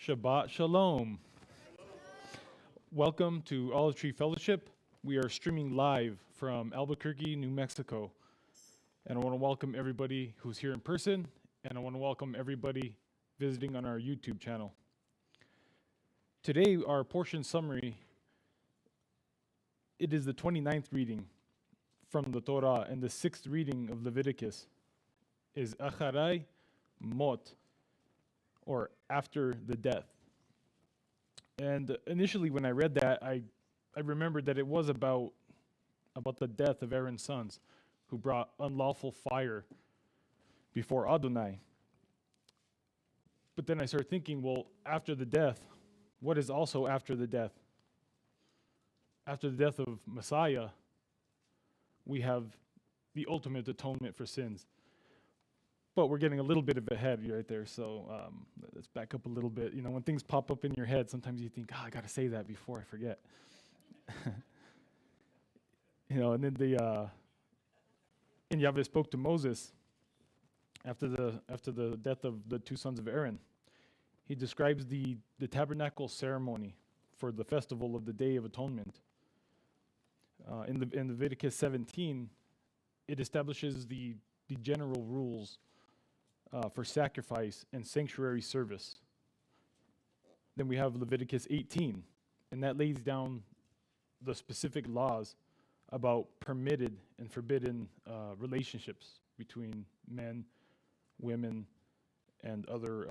Shabbat Shalom. Welcome to Olive Tree Fellowship. We are streaming live from Albuquerque, New Mexico. And I want to welcome everybody who's here in person, and I want to welcome everybody visiting on our YouTube channel. Today, our portion summary, it is the 29th reading from the Torah, and the 6th reading of Leviticus is Acharei Mot, or after the death. And initially when I read that, I remembered that it was about the death of Aaron's sons, who brought unlawful fire before Adonai. But then I started thinking, well, after the death, what is also after the death? After the death of Messiah, we have the ultimate atonement for sins. But we're getting a little bit of ahead right there, so let's back up a little bit. You know, when things pop up in your head, sometimes you think, I got to say that before I forget. And then and Yahweh spoke to Moses after the death of the two sons of Aaron. He describes the tabernacle ceremony for the festival of the Day of Atonement. In Leviticus 17, it establishes the general rules for sacrifice and sanctuary service. Then we have Leviticus 18, and that lays down the specific laws about permitted and forbidden relationships between men, women, and other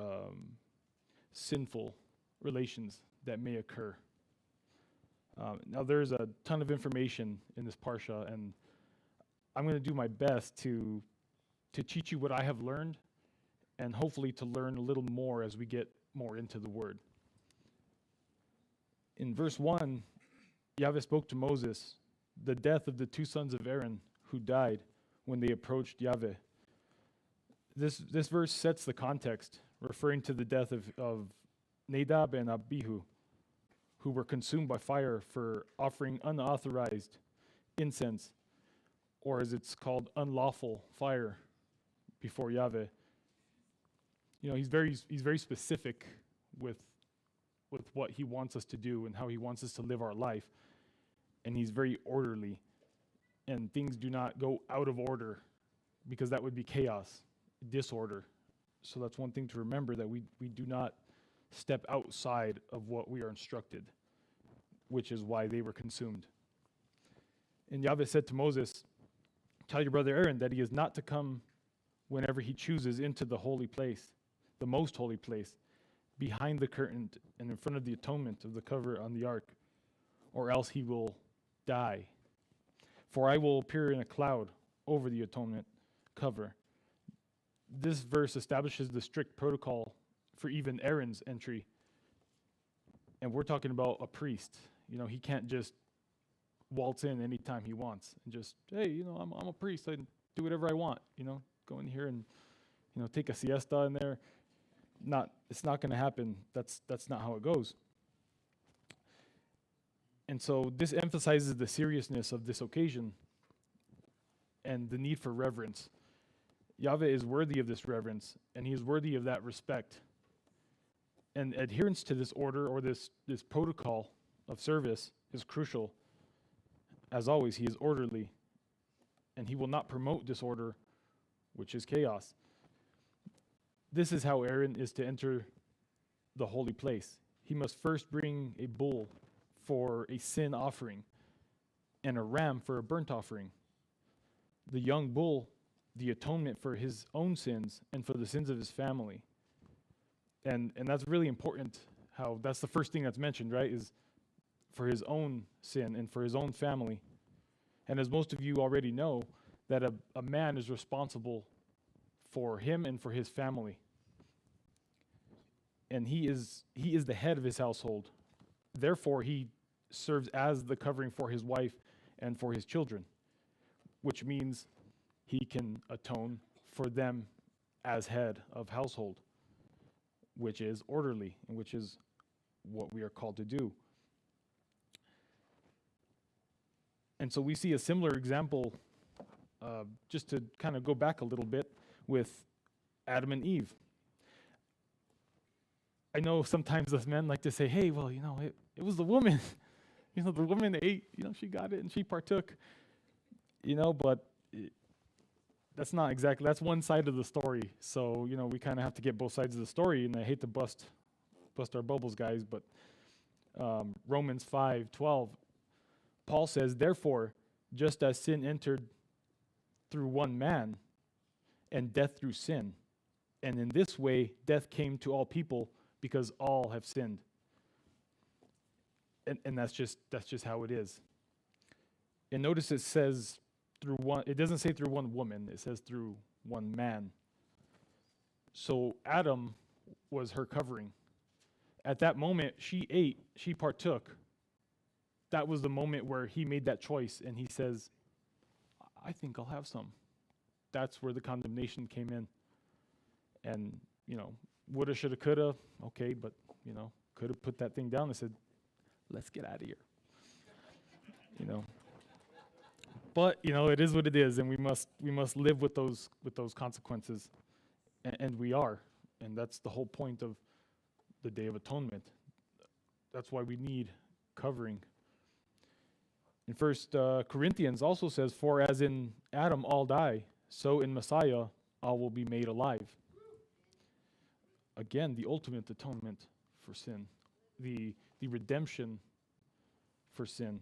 sinful relations that may occur. Now there's a ton of information in this parsha, and I'm going to do my best to teach you what I have learned, and hopefully to learn a little more as we get more into the word. In verse 1, Yahweh spoke to Moses the death of the two sons of Aaron who died when they approached Yahweh. This verse sets the context, referring to the death of Nadab and Abihu, who were consumed by fire for offering unauthorized incense, or as it's called, unlawful fire before Yahweh. You know, he's very specific with what he wants us to do and how he wants us to live our life, and he's very orderly, and things do not go out of order, because that would be chaos, disorder. So that's one thing to remember, that we do not step outside of what we are instructed, which is why they were consumed. And Yahweh said to Moses, "Tell your brother Aaron that he is not to come whenever he chooses into the holy place, the most holy place, behind the curtain and in front of the atonement of the cover on the ark, or else he will die. For I will appear in a cloud over the atonement cover." This verse establishes the strict protocol for even Aaron's entry. And we're talking about a priest. You know, he can't just waltz in anytime he wants and just, hey, you know, I'm a priest, I do whatever I want, you know, go in here and, you know, take a siesta in there. It's not going to happen. That's not how it goes. And so this emphasizes the seriousness of this occasion and the need for reverence. Yahweh is worthy of this reverence, and he is worthy of that respect. And adherence to this order, or this protocol of service, is crucial. As always, he is orderly, and he will not promote disorder, which is chaos. This is how Aaron is to enter the holy place. He must first bring a bull for a sin offering and a ram for a burnt offering. The young bull, the atonement for his own sins and for the sins of his family. And that's really important, how that's the first thing that's mentioned, right, is for his own sin and for his own family. And as most of you already know, that a man is responsible for him and for his family. And he is the head of his household. Therefore, he serves as the covering for his wife and for his children, which means he can atone for them as head of household, which is orderly and which is what we are called to do. And so we see a similar example, just to kind of go back a little bit, with Adam and Eve. I know sometimes us men like to say, hey, well, it was the woman. The woman ate, she got it and she partook, but that's not exactly, that's one side of the story. So, we kind of have to get both sides of the story, and I hate to bust our bubbles, guys, but Romans 5:12, Paul says, therefore, just as sin entered through one man, and death through sin, and in this way death came to all people because all have sinned. And that's just how it is. And notice it says through one, it doesn't say through one woman, it says through one man. So Adam was her covering. At that moment, she ate, she partook. That was the moment where he made that choice, and he says, I think I'll have some. That's where the condemnation came in. And, woulda, shoulda, coulda, okay, but, could have put that thing down and said, let's get out of here. But, it is what it is, and we must live with those consequences. And we are. And that's the whole point of the Day of Atonement. That's why we need covering. In 1 Corinthians also says, for as in Adam all die, so in Messiah all will be made alive. Again, the ultimate atonement for sin, the redemption for sin.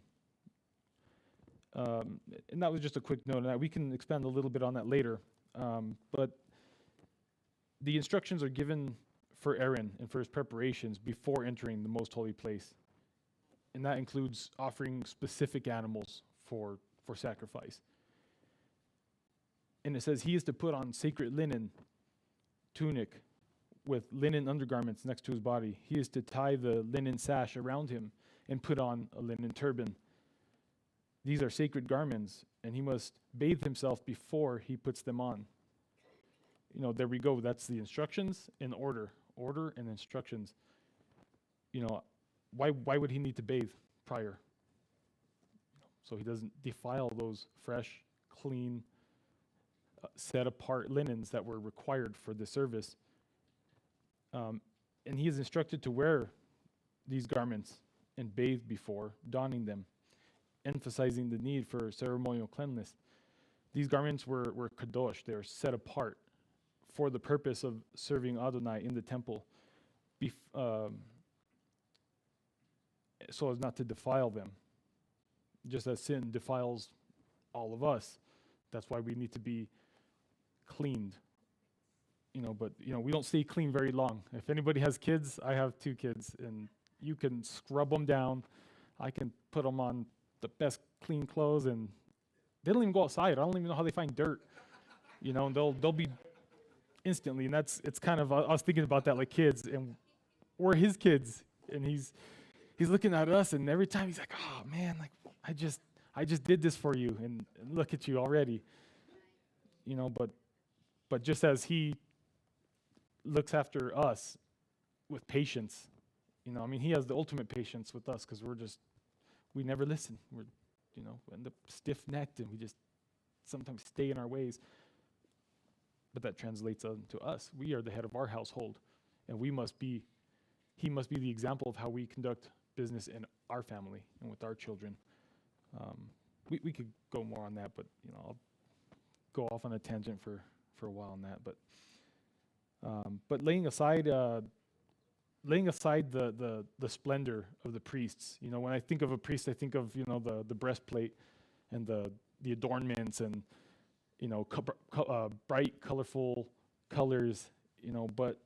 And that was just a quick note on that. We can expand a little bit on that later. But the instructions are given for Aaron and for his preparations before entering the most holy place. And that includes offering specific animals for sacrifice. And it says he is to put on sacred linen tunic with linen undergarments next to his body. He is to tie the linen sash around him and put on a linen turban. These are sacred garments, and he must bathe himself before he puts them on. There we go. That's the instructions in order and instructions. Why would he need to bathe prior? So he doesn't defile those fresh, clean, set apart linens that were required for the service. And he is instructed to wear these garments and bathe before donning them, emphasizing the need for ceremonial cleanliness. These garments were kadosh. They were set apart for the purpose of serving Adonai in the temple, so as not to defile them. Just as sin defiles all of us, that's why we need to be cleaned. But we don't stay clean very long. If anybody has kids, I have 2 kids, and you can scrub them down. I can put them on the best clean clothes, and they don't even go outside. I don't even know how they find dirt. And they'll be instantly, and it's kind of, I was thinking about that like kids, and we're his kids, and he's looking at us, and every time he's like, oh man, like I just did this for you, and look at you already. But just as he looks after us with patience, he has the ultimate patience with us, because we never listen. We end up stiff-necked, and we just sometimes stay in our ways. But that translates to us. We are the head of our household, and he must be the example of how we conduct business in our family and with our children. We could go more on that, but I'll go off on a tangent for a while on that. But laying aside the splendor of the priests. When I think of a priest, I think of the breastplate and the adornments and bright, colorful colors. But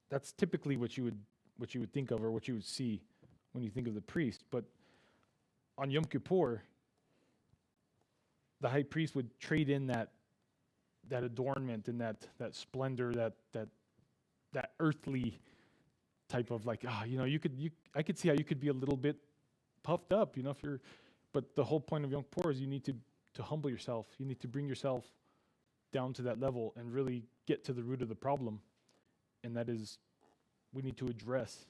that's typically what you would think of, or what you would see when you think of the priest. But on Yom Kippur, the high priest would trade in that adornment and that splendor, that earthly type of I could see how you could be a little bit puffed up, but the whole point of Yom Kippur is you need to humble yourself. You need to bring yourself down to that level and really get to the root of the problem. And that is, we need to address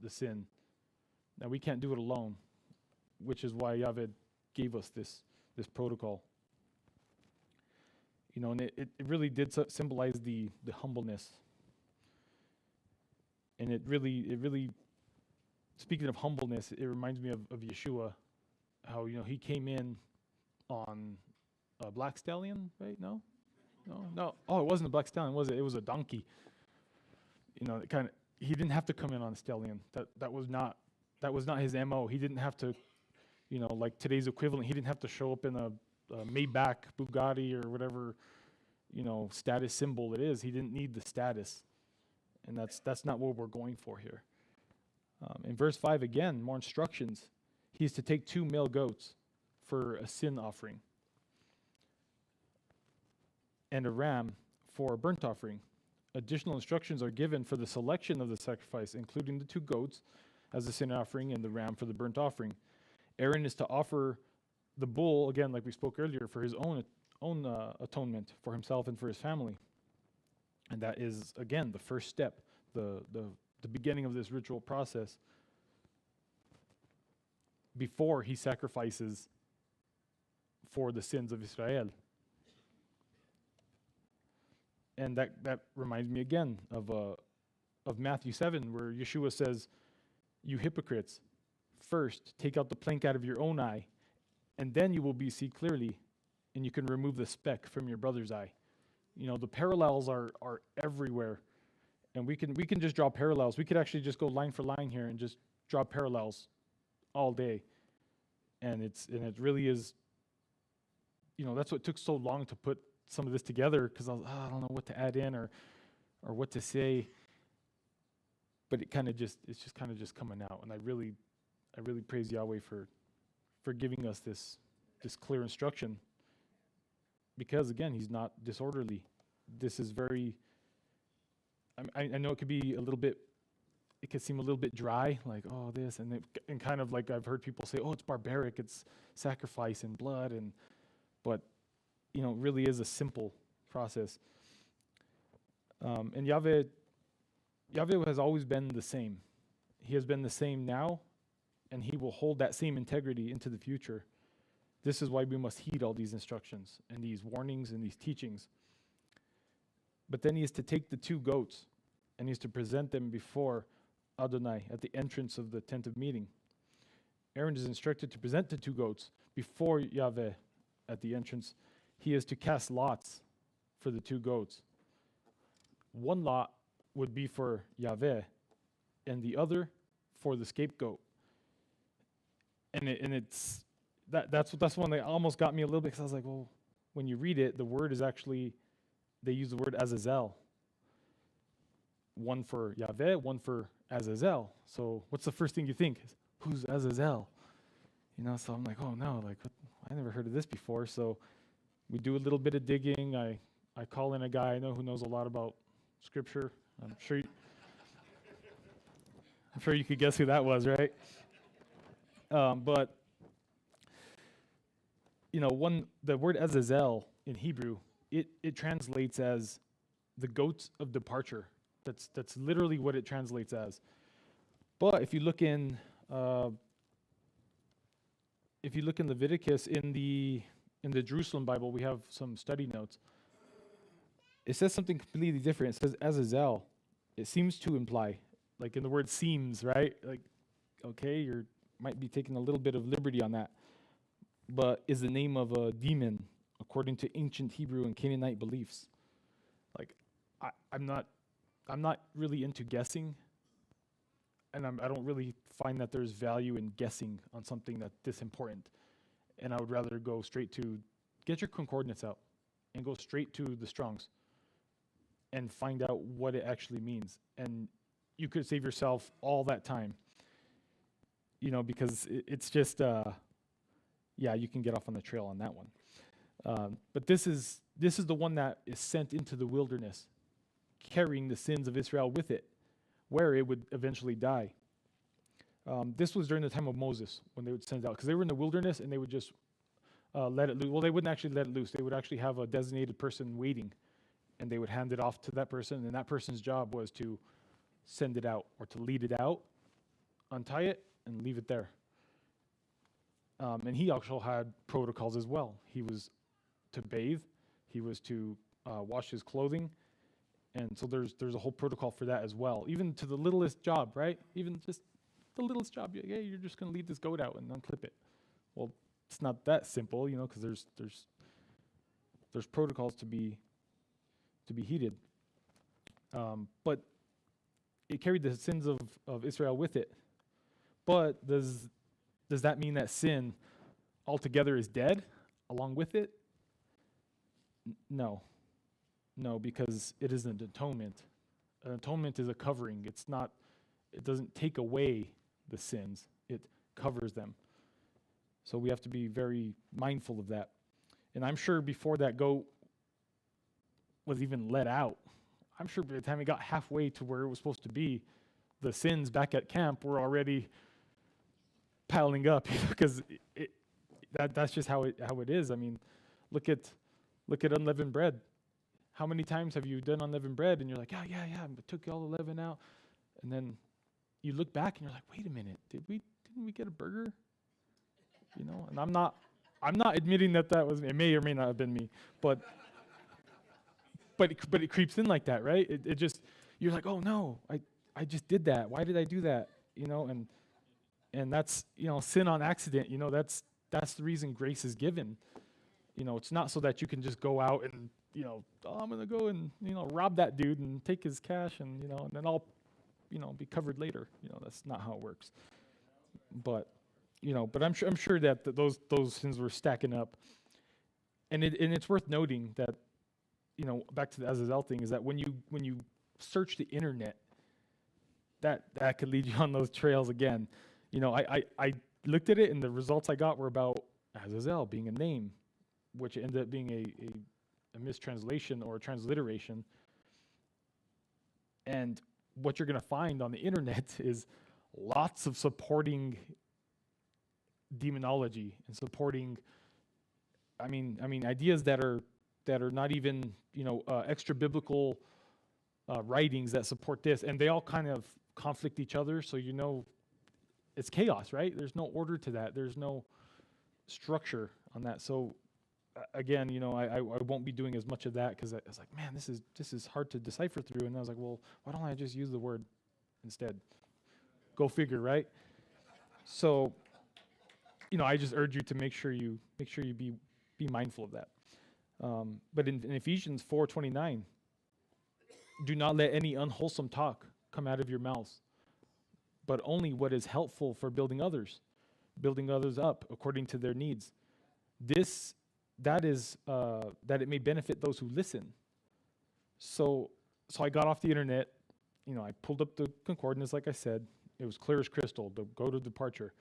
the sin. Now, we can't do it alone, which is why Yahweh gave us this protocol. And it really did symbolize the humbleness. And it really, speaking of humbleness, it reminds me of Yeshua, how, he came in on a black stallion, right? No. Oh, it wasn't a black stallion, was it? It was a donkey. He didn't have to come in on a stallion. That was not his MO. He didn't have to, like today's equivalent, he didn't have to show up in a Maybach, Bugatti, or whatever, status symbol it is. He didn't need the status. And that's not what we're going for here. In verse 5, again, more instructions. He is to take 2 male goats for a sin offering, and a ram for a burnt offering. Additional instructions are given for the selection of the sacrifice, including the 2 goats as a sin offering and the ram for the burnt offering. Aaron is to offer the bull, again, like we spoke earlier, for his own atonement for himself and for his family. And that is, again, the first step, the beginning of this ritual process before he sacrifices for the sins of Israel. And that reminds me again of Matthew 7, where Yeshua says, "You hypocrites, first take out the plank out of your own eye, and then you will see clearly, and you can remove the speck from your brother's eye." The parallels are everywhere, and we can just draw parallels. We could actually just go line for line here and just draw parallels all day, and it really is. That's what took so long to put some of this together, because I don't know what to add in or what to say, but it's just kind of coming out, and I really praise Yahweh for giving us this clear instruction, because again, he's not disorderly. This is very, I know it could be it could seem a little bit dry, like, oh, this, and kind of like I've heard people say, oh, it's barbaric, it's sacrifice and blood, but it really is a simple process. And Yahweh has always been the same. He has been the same now, and he will hold that same integrity into the future. This is why we must heed all these instructions and these warnings and these teachings. But then he is to take the 2 goats, and he is to present them before Adonai at the entrance of the tent of meeting. Aaron is instructed to present the 2 goats before Yahweh at the entrance. He is to cast lots for the 2 goats. One lot would be for Yahweh, and the other for the scapegoat. And that's one that almost got me a little bit, because I was like, well, when you read it, the word is actually, they use the word Azazel. One for Yahweh, one for Azazel. So what's the first thing you think? Who's Azazel? So I'm like, oh no, I never heard of this before. So we do a little bit of digging. I call in a guy I know who knows a lot about Scripture. I'm sure you could guess who that was, right? But the word Azazel in Hebrew, it translates as the goats of departure. That's literally what it translates as. But if you look in Leviticus, in the Jerusalem Bible, we have some study notes. It says something completely different. It says Azazel. It seems to imply, like in the word seems, right? Like, okay, you might be taking a little bit of liberty on that, but is the name of a demon according to ancient Hebrew and Canaanite beliefs. Like, I'm not really into guessing, and I don't really find that there's value in guessing on something that's this important. And I would rather go straight to, get your concordance out and go straight to the Strong's and find out what it actually means. And you could save yourself all that time, because it's just, you can get off on the trail on that one. But this is the one that is sent into the wilderness, carrying the sins of Israel with it, where it would eventually die. This was during the time of Moses, when they would send it out, because they were in the wilderness and they would just let it loose. Well, they wouldn't actually let it loose. They would actually have a designated person waiting, and they would hand it off to that person, and that person's job was to send it out or to lead it out, untie it, and leave it there. And he also had protocols as well. He was to bathe, he was to wash his clothing, And so there's a whole protocol for that as well, even to the littlest job, right? Even just the littlest job. Yeah, you're just going to lead this goat out and unclip it. Well, it's not that simple, because there's protocols to be heeded. But it carried the sins of Israel with it. But does that mean that sin altogether is dead along with it? No, because it is an atonement. An atonement is a covering. It doesn't take away the sins. It covers them. So we have to be very mindful of that. And I'm sure before that goat was even let out, I'm sure by the time it got halfway to where it was supposed to be, the sins back at camp were already piling up, because that's just how it is. I mean, look at unleavened bread. How many times have you done unleavened bread and you're like, yeah, I took all the leaven out, and then you look back and you're like, wait a minute, didn't we get a burger? And I'm not admitting that was me. It may or may not have been me, but it creeps in like that, right? It just, you're like, oh no, I just did that. Why did I do that? And that's, sin on accident. That's the reason grace is given. It's not so that you can just go out and, I'm going to go and, rob that dude and take his cash and, and then I'll, be covered later. That's not how it works. But I'm sure that those sins were stacking up. And it's worth noting that, back to the Azazel thing, is that when you search the internet, that could lead you on those trails again. I looked at it, and the results I got were about Azazel being a name, which ended up being a mistranslation or a transliteration. And what you're going to find on the internet is lots of supporting demonology and supporting, ideas that are not even, extra biblical writings that support this, and they all kind of conflict each other. So it's chaos, right? There's no order to that. There's no structure on that. So again, I won't be doing as much of that, because I was like, man, this is hard to decipher through. And I was like, well, why don't I just use the word instead? Go figure, right? So, I just urge you to make sure you be mindful of that. But in Ephesians 4:29, do not let any unwholesome talk come out of your mouths, but only what is helpful for building others up according to their needs. That it may benefit those who listen. So I got off the internet, I pulled up the concordance, like I said. It was clear as crystal, the go to departure.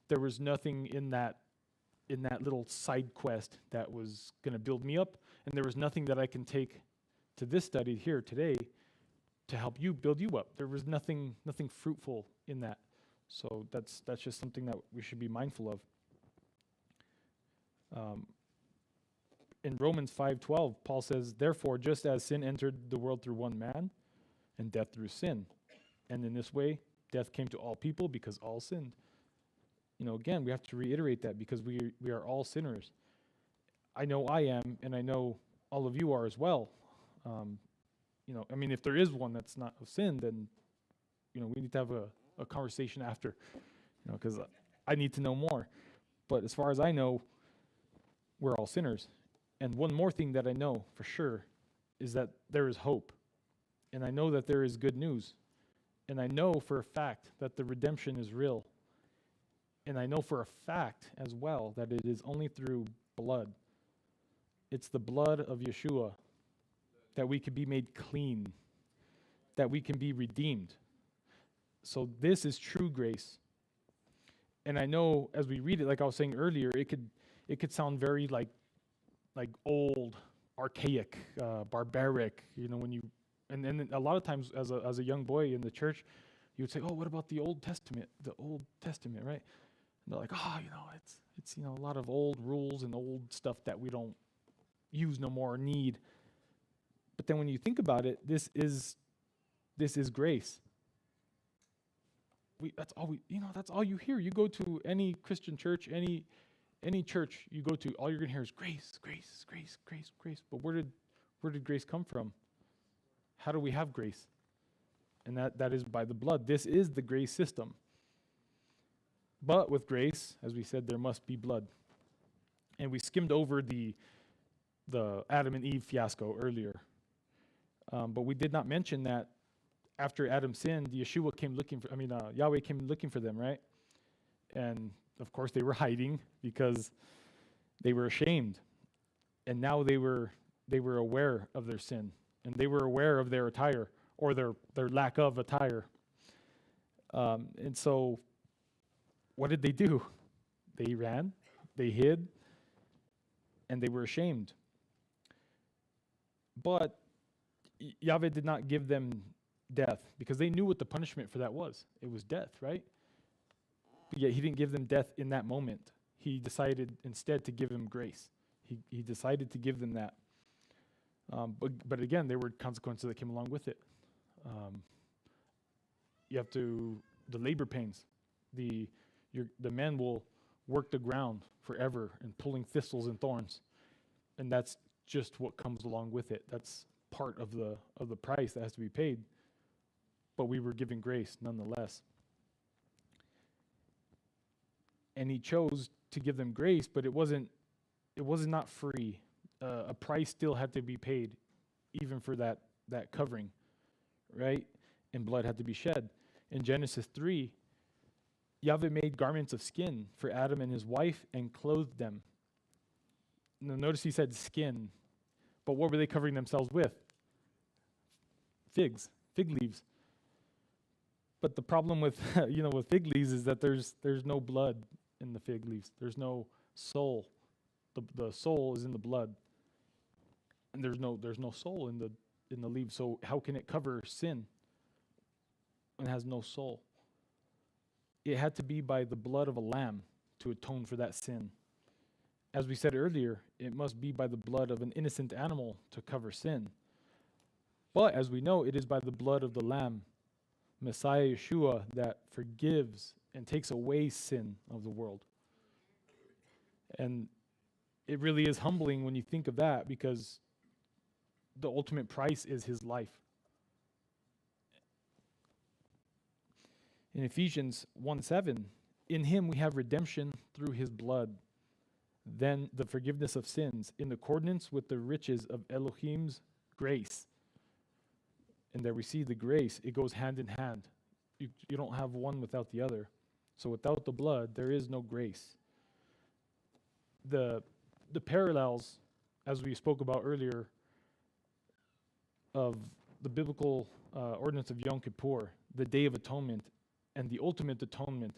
There was nothing in that little side quest that was going to build me up, and there was nothing that I can take to this study here today to help you build you up. There was nothing fruitful in that. So that's just something that we should be mindful of. In Romans 5:12, Paul says, therefore, just as sin entered the world through one man, and death through sin, and in this way, death came to all people because all sinned. Again, we have to reiterate that, because we are all sinners. I know I am, and I know all of you are as well. If there is one that's not of sin, then, we need to have a conversation after, because I need to know more. But as far as I know, we're all sinners. And one more thing that I know for sure is that there is hope. And I know that there is good news. And I know for a fact that the redemption is real. And I know for a fact as well that it is only through blood. It's the blood of Yeshua that we can be made clean, that we can be redeemed. So this is true grace. And I know as we read it, like I was saying earlier, it could sound very like old, archaic, barbaric, and then a lot of times as a young boy in the church, you would say, oh, what about the Old Testament, right? And they're like, oh, it's a lot of old rules and old stuff that we don't use no more or need. But then when you think about it, this is grace. That's all you hear. You go to any Christian church, any church you go to, all you're gonna hear is grace, grace, grace, grace, grace. But where did grace come from? How do we have grace? And that is by the blood. This is the grace system. But with grace, as we said, there must be blood. And we skimmed over the Adam and Eve fiasco earlier. But we did not mention that after Adam sinned, Yahweh came looking for them, right? And of course they were hiding because they were ashamed. And now they were aware of their sin, and they were aware of their attire, or their lack of attire. And so what did they do? They ran, they hid, and they were ashamed. But Yahweh did not give them death, because they knew what the punishment for that was. It was death, right? But yet he didn't give them death in that moment. He decided instead to give them grace. He decided to give them that. But again, there were consequences that came along with it. The labor pains. The men will work the ground forever and pulling thistles and thorns, and that's just what comes along with it. That's part of the price that has to be paid. But we were given grace nonetheless. And he chose to give them grace, but it was not free. A price still had to be paid, even for that covering, right? And blood had to be shed. In Genesis 3, Yahweh made garments of skin for Adam and his wife and clothed them. Now notice he said skin, but what were they covering themselves with? Fig leaves. But the problem with with fig leaves is that there's no blood in the fig leaves. There's no soul. The soul is in the blood, and there's no soul in the leaves. So how can it cover sin and has no soul? It had to be by the blood of a lamb to atone for that sin. As we said earlier, it must be by the blood of an innocent animal to cover sin. But as we know, it is by the blood of the Lamb, Messiah Yeshua, that forgives and takes away sin of the world. And it really is humbling when you think of that, because the ultimate price is his life. In Ephesians 1:7, in him we have redemption through his blood, then the forgiveness of sins, in accordance with the riches of Elohim's grace. And there we see the grace, it goes hand in hand. You don't have one without the other. So without the blood, there is no grace. The parallels, as we spoke about earlier, of the biblical ordinance of Yom Kippur, the Day of Atonement, and the ultimate atonement,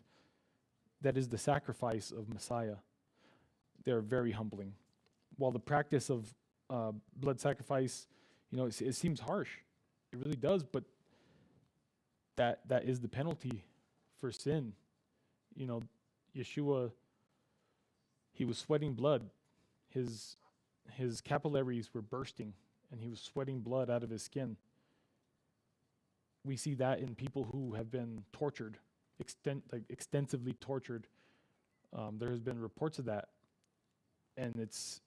that is the sacrifice of Messiah, they're very humbling. While the practice of blood sacrifice, it seems harsh. It really does, but that is the penalty for sin. Yeshua, he was sweating blood. His capillaries were bursting, and he was sweating blood out of his skin. We see that in people who have been tortured, extensively tortured. There has been reports of that, and it's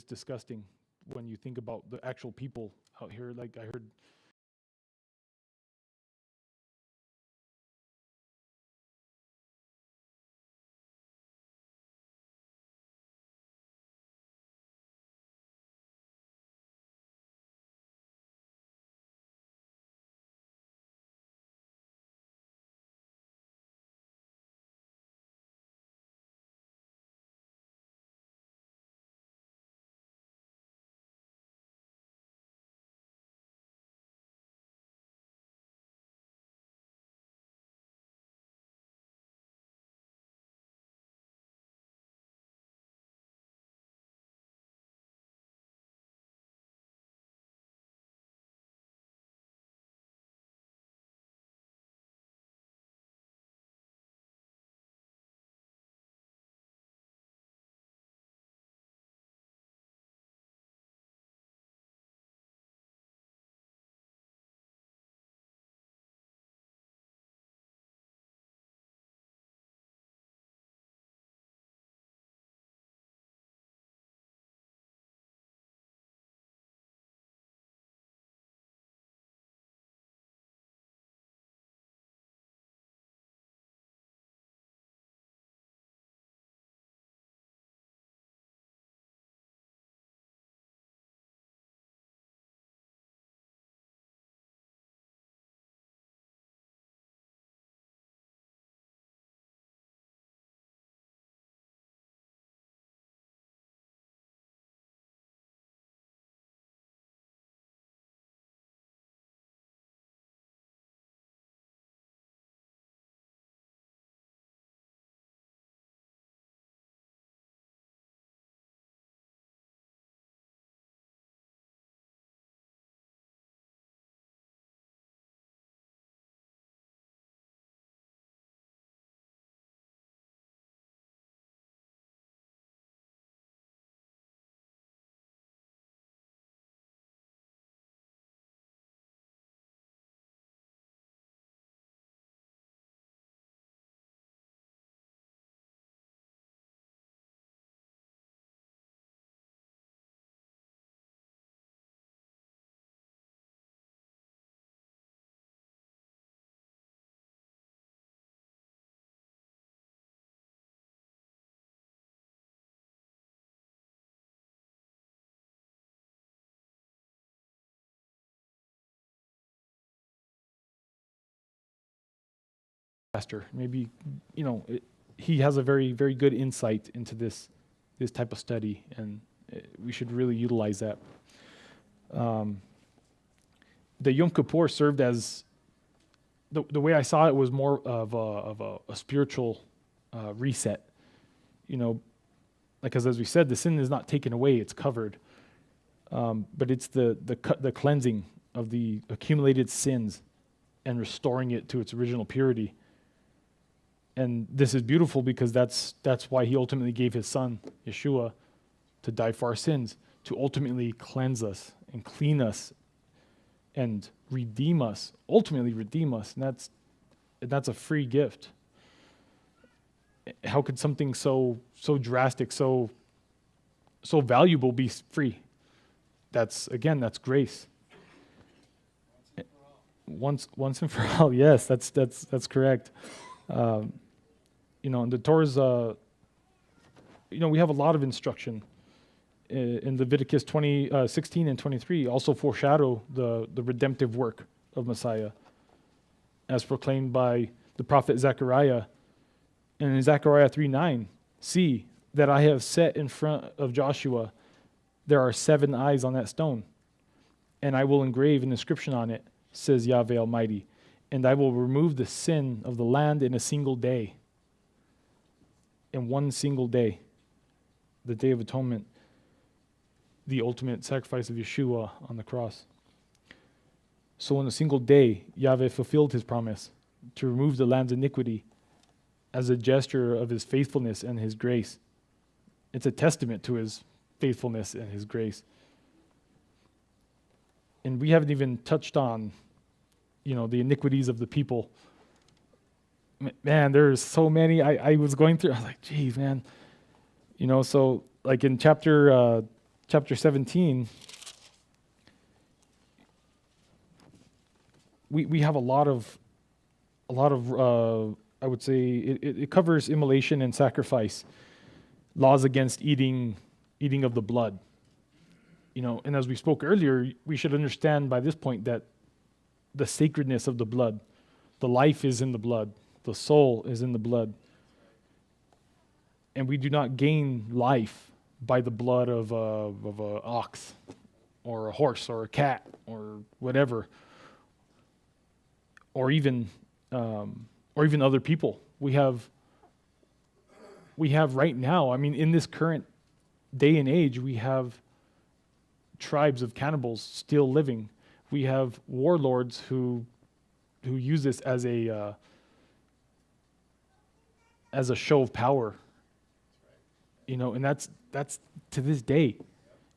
disgusting when you think about the actual people out here. Like I heard pastor. Maybe, he has a very, very good insight into this type of study, and we should really utilize that. The Yom Kippur served as, the way I saw it was more of a spiritual reset. Because as we said, the sin is not taken away, it's covered. But it's the cleansing of the accumulated sins and restoring it to its original purity. And this is beautiful because that's why he ultimately gave his son, Yeshua, to die for our sins, to ultimately cleanse us and clean us and redeem us, ultimately redeem us. And that's a free gift. How could something so drastic, so valuable be free? That's grace. Once and for all. Yes, that's correct. In the Torah's, we have a lot of instruction in Leviticus 16 and 23. Also foreshadow the redemptive work of Messiah, as proclaimed by the prophet Zechariah. And in Zechariah 3:9, see that I have set in front of Joshua, there are 7 eyes on that stone, and I will engrave an inscription on it, says Yahweh Almighty, and I will remove the sin of the land in a single day. In one single day, the Day of Atonement, the ultimate sacrifice of Yeshua on the cross. So in a single day, Yahweh fulfilled his promise to remove the land's iniquity as a gesture of his faithfulness and his grace. It's a testament to his faithfulness and his grace. And we haven't even touched on, the iniquities of the people. Man, there's so many. I was going through, I was like, geez, man. So like in chapter 17, we have a lot of I would say it covers immolation and sacrifice, laws against eating of the blood. And as we spoke earlier, we should understand by this point that the sacredness of the blood, the life is in the blood, the soul is in the blood. And we do not gain life by the blood of an ox or a horse or a cat or whatever, or even other people. We have right now, in this current day and age, we have tribes of cannibals still living. We have warlords who use this as a show of power. And that's to this day.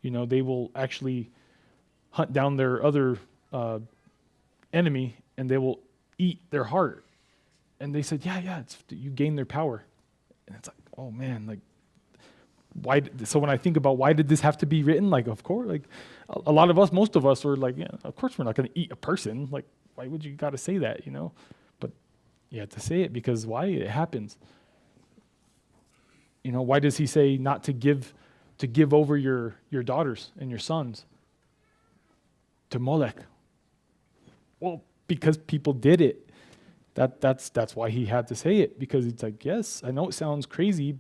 They will actually hunt down their other enemy, and they will eat their heart. And they said, yeah, you gain their power. And it's like, oh man, like, why? So when I think about why did this have to be written, like, of course, like, a lot of us, most of us were like, yeah, of course we're not going to eat a person. Like, why would you got to say that, But you have to say it because why? It happens. Why does he say not to give over your daughters and your sons to Molech? Well, because people did it. That's why he had to say it, because it's like, yes, I know it sounds crazy,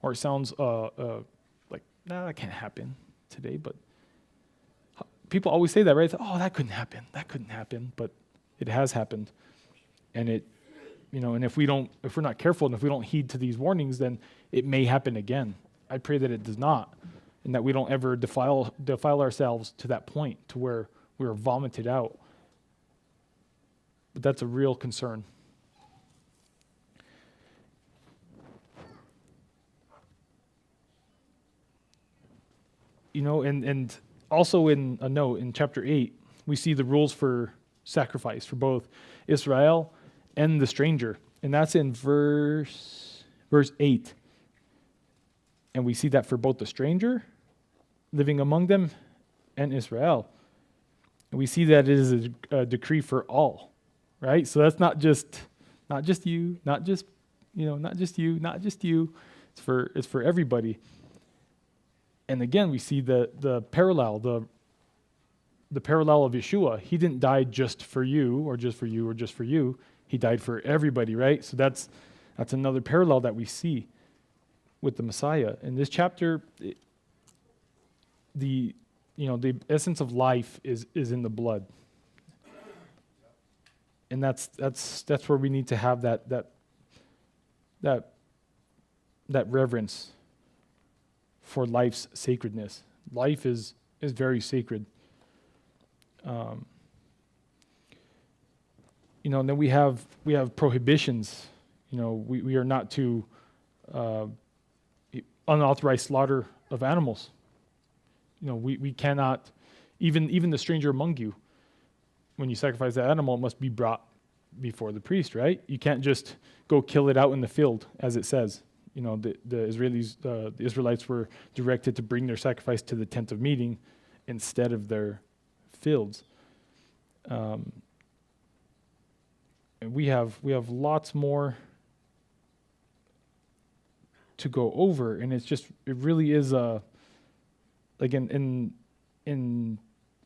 or it sounds like, nah, that can't happen today, but people always say that, right? Oh, that couldn't happen, but it has happened. And and if we're not careful and if we don't heed to these warnings, then it may happen again. I pray that it does not, and that we don't ever defile ourselves to that point to where we're vomited out. But that's a real concern. And also in a note in chapter 8, we see the rules for sacrifice for both Israel and the stranger. And that's in verse 8. And we see that for both the stranger living among them and Israel. And we see that it is a decree for all, right? So that's not just you, not just you. It's for everybody. And again, we see the parallel, the parallel of Yeshua. He didn't die just for you or just for you or just for you. He died for everybody, right? So that's another parallel that we see with the Messiah. In this chapter, the essence of life is in the blood. And that's where we need to have that reverence for life's sacredness. Life is very sacred. And then we have prohibitions. We are not to unauthorized slaughter of animals. We cannot, even the stranger among you, when you sacrifice that animal, it must be brought before the priest, right? You can't just go kill it out in the field, as it says. The Israelites were directed to bring their sacrifice to the tent of meeting instead of their fields. And we have lots more to go over, and it really is like in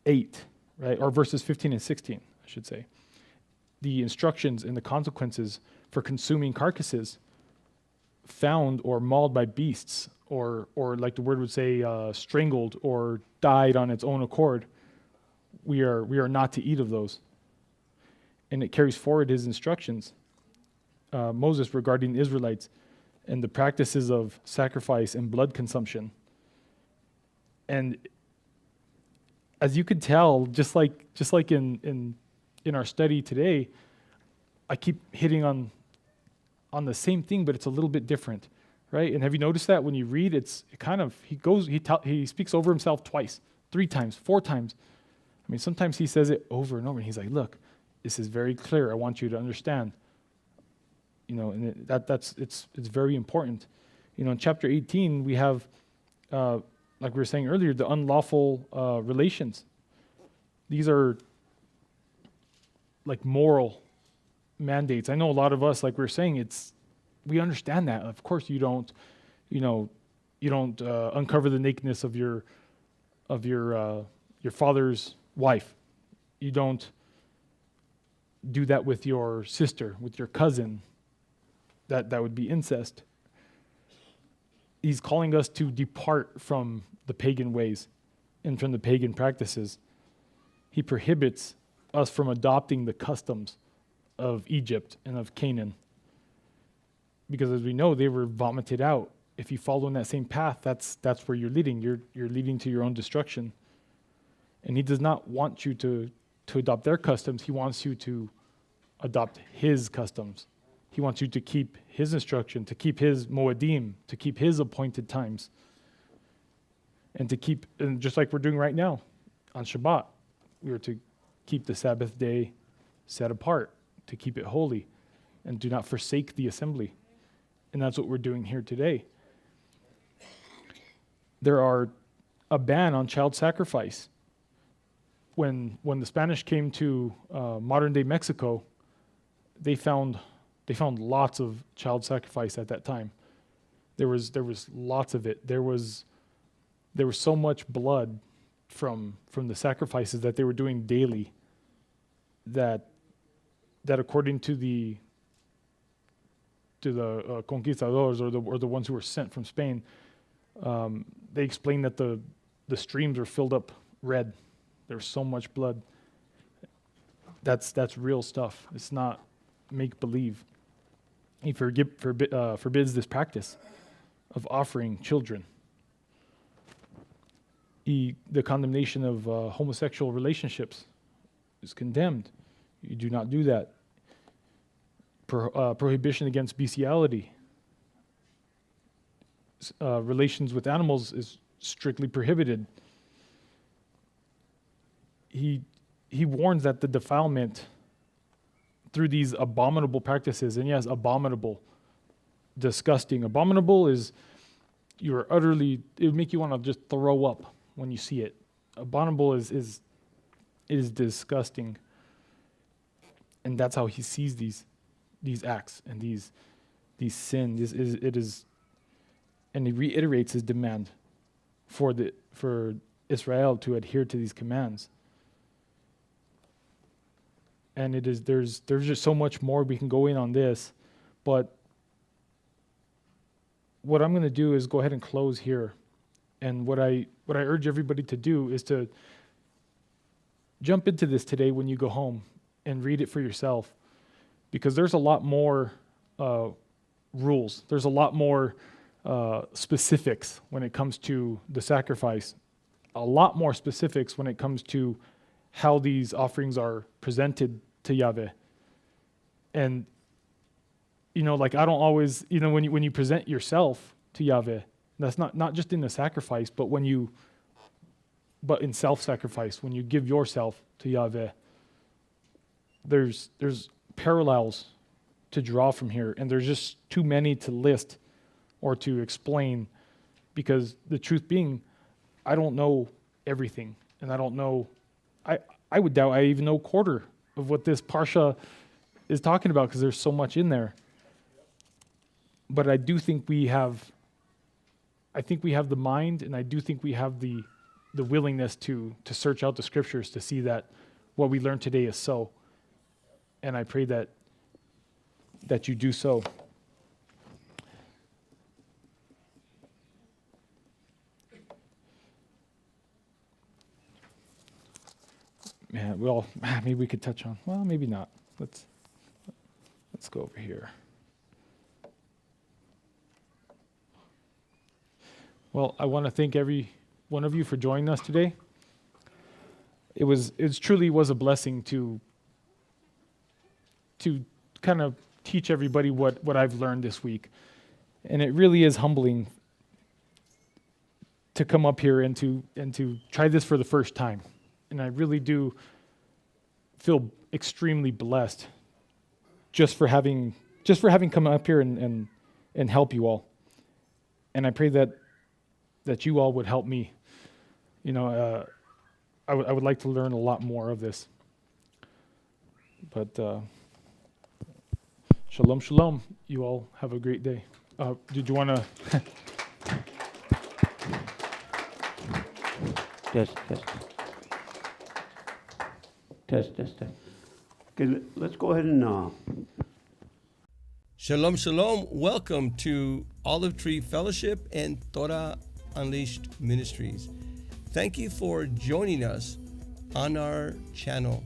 8, right, or verses 15 and 16, I should say, the instructions and the consequences for consuming carcasses found or mauled by beasts, or like the word would say, strangled or died on its own accord. We are not to eat of those. And it carries forward his instructions, Moses, regarding the Israelites and the practices of sacrifice and blood consumption. And as you could tell, just like in our study today, I keep hitting on the same thing, but it's a little bit different, right? And have you noticed that when you read, he speaks over himself twice, 3 times, 4 times. I mean, sometimes he says it over and over, and he's like, "Look, this is very clear. I want you to understand." And it's very important. In chapter 18, we have, like we were saying earlier, the unlawful relations. These are like moral mandates. I know a lot of us, like we were saying, we understand that. Of course, you don't uncover the nakedness of your father's wife. You don't do that with your sister, with your cousin. That would be incest. He's calling us to depart from the pagan ways and from the pagan practices. He prohibits us from adopting the customs of Egypt and of Canaan. Because as we know, they were vomited out. If you follow in that same path, that's where you're leading. You're leading to your own destruction. And he does not want you to adopt their customs. He wants you to adopt his customs. He wants you to keep his instruction, to keep his moedim, to keep his appointed times. And just like we're doing right now on Shabbat, we are to keep the Sabbath day set apart, to keep it holy, and do not forsake the assembly. And that's what we're doing here today. There are a ban on child sacrifice. When the Spanish came to modern-day Mexico, they found lots of child sacrifice at that time. There was lots of it. There was so much blood from the sacrifices that they were doing daily that according to the conquistadors, or the ones who were sent from Spain, they explained that the streams were filled up red. There was so much blood. That's real stuff. It's not make believe. He forbids this practice of offering children. The condemnation of homosexual relationships is condemned. You do not do that. Prohibition against bestiality. Relations with animals is strictly prohibited. He warns that the defilement through these abominable practices, and yes, abominable, disgusting. Abominable is it would make you want to just throw up when you see it. Abominable is disgusting. And that's how he sees these acts and these sins. And he reiterates his demand for Israel to adhere to these commands. and there's just so much more we can go in on this, but what I'm going to do is go ahead and close here. And what I urge everybody to do is to jump into this today when you go home and read it for yourself, because there's a lot more rules. There's a lot more specifics when it comes to the sacrifice, a lot more specifics when it comes to how these offerings are presented to Yahweh. And like I don't always, when you present yourself to Yahweh, that's not just in the sacrifice, but in self-sacrifice, when you give yourself to Yahweh, there's parallels to draw from here, and there's just too many to list or to explain, because the truth being, I don't know everything, and I don't know, I would doubt I even know a quarter of what this Parsha is talking about, because there's so much in there. But I do think we have the mind, and I do think we have the willingness to search out the scriptures to see that what we learned today is so. And I pray that you do so. Yeah, well, maybe we could touch on, well, maybe not. Let's go over here. Well, I want to thank every one of you for joining us today. It truly was a blessing to kind of teach everybody what I've learned this week. And it really is humbling to come up here and to try this for the first time. And I really do feel extremely blessed just for having come up here and help you all. And I pray that you all would help me. I would like to learn a lot more of this. But shalom, shalom. You all have a great day. Did you want to? Test. Okay, let's go ahead and. Shalom, shalom. Welcome to Olive Tree Fellowship and Torah Unleashed Ministries. Thank you for joining us on our channel.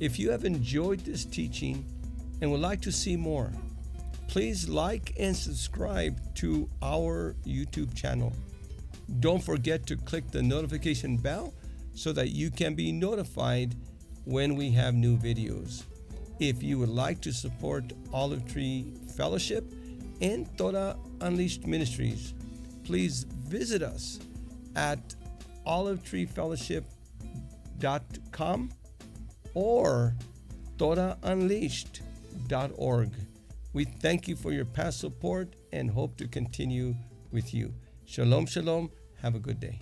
If you have enjoyed this teaching and would like to see more, please like and subscribe to our YouTube channel. Don't forget to click the notification bell so that you can be notified when we have new videos. If you would like to support Olive Tree Fellowship and Torah Unleashed Ministries, please visit us at olivetreefellowship.com or torahunleashed.org. We thank you for your past support and hope to continue with you. Shalom, shalom. Have a good day.